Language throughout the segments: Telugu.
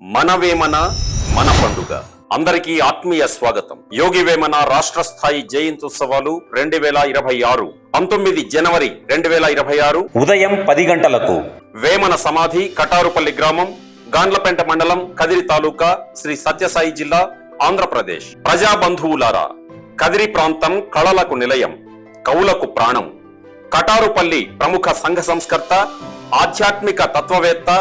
మన వేమన మన పండుగ. అందరికీ ఆత్మీయ స్వాగతం. యోగి వేమన రాష్ట్ర స్థాయి జయంత్యుత్సవాలు 2026 19 జనవరి 2026 ఉదయం 10 గంటలకు వేమన సమాధి కటారుపల్లి గ్రామం, గాండ్లపేంట మండలం, కదిరి తాలూకా, శ్రీ సత్యసాయి జిల్లా, ఆంధ్రప్రదేశ్. ప్రజాబంధువులారా, కదిరి ప్రాంతం కళలకు నిలయం, కవులకు ప్రాణం. కటారుపల్లి ప్రముఖ సంఘ సంస్కర్త, ఆధ్యాత్మిక తత్వవేత్త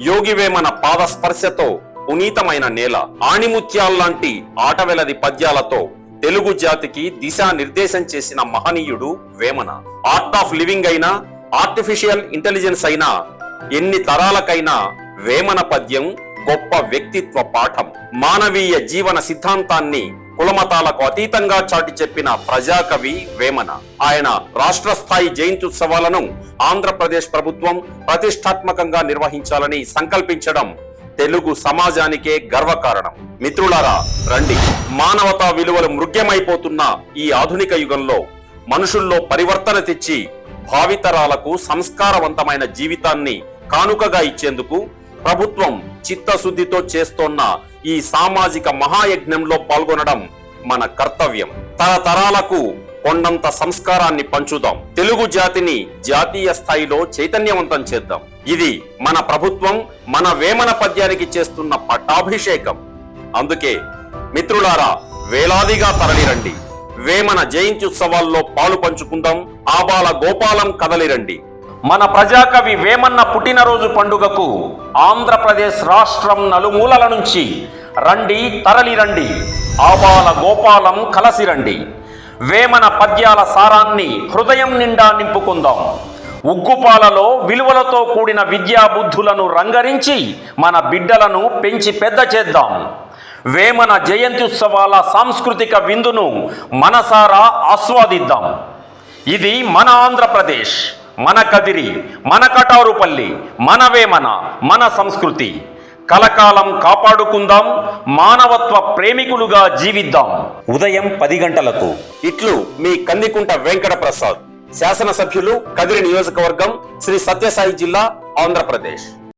యోగి వేమన పాద స్పర్శతో పునీతమైన నేల. ఆణిముత్యాల్లాంటి ఆటవెలది పద్యాలతో తెలుగు జాతికి దిశానిర్దేశం చేసిన మహనీయుడు వేమన. ఆర్ట్ ఆఫ్ లివింగ్ అయినా, ఆర్టిఫిషియల్ ఇంటెలిజెన్స్ అయినా, ఎన్ని తరాలకైనా వేమన పద్యం గొప్ప వ్యక్తిత్వ పాఠం. మానవీయ జీవన సిద్ధాంతాన్ని కులమతాలకు అతీతంగా చాటి చెప్పిన ప్రజాకవి వేమన. ఆయన రాష్ట్ర స్థాయి జయంత్యుత్సవాలను ఆంధ్రప్రదేశ్ ప్రభుత్వం ప్రతిష్టాత్మకంగా నిర్వహించాలని సంకల్పించడం తెలుగు సమాజానికే గర్వకారణం. మిత్రులారా, రండి. మానవతా విలువలు మృగ్యమైపోతున్న ఈ ఆధునిక యుగంలో మనుషుల్లో పరివర్తన తెచ్చి భావితరాలకు సంస్కారవంతమైన జీవితాన్ని కానుకగా ఇచ్చేందుకు ప్రభుత్వం చిత్తశుద్ధితో చేస్తోన్న ఈ సామాజిక మహాయజ్ఞంలో పాల్గొనడం మన కర్తవ్యం. తరతరాలకు కొండంత సంస్కారాన్ని పంచుదాం. తెలుగు జాతిని జాతీయ స్థాయిలో చైతన్యవంతం చేద్దాం. ఇది మన ప్రభుత్వం మన వేమన పద్యానికి చేస్తున్న పట్టాభిషేకం. అందుకే మిత్రులారా, వేలాదిగా తరలిరండి. వేమన జయంత్యుత్సవాల్లో పాలు పంచుకుందాం. ఆబాల గోపాలం కదలిరండి. మన ప్రజాకవి వేమన్న పుట్టినరోజు పండుగకు ఆంధ్రప్రదేశ్ రాష్ట్రం నలుమూలల నుంచి రండి, తరలిరండి. ఆబాల గోపాలం కలసిరండి. వేమన పద్యాల సారాన్ని హృదయం నిండా నింపుకుందాం. ఉగ్గుపాలలో విలువలతో కూడిన విద్యా బుద్ధులను రంగరించి మన బిడ్డలను పెంచి పెద్ద చేద్దాం. వేమన జయంత్యుత్సవాల సాంస్కృతిక విందును మనసారా ఆస్వాదిద్దాం. ఇది మన ఆంధ్రప్రదేశ్, మన కదిరి, మన కటారుపల్లి, మన వేమన, మన సంస్కృతి. కలకాలం కాపాడుకుందాం. మానవత్వ ప్రేమికులుగా జీవిద్దాం. ఉదయం 10 గంటలకు. ఇట్లు మీ కందికుంట వెంకట ప్రసాద్, శాసనసభ్యులు, కదిరి నియోజకవర్గం, శ్రీ సత్యసాయి జిల్లా, ఆంధ్రప్రదేశ్.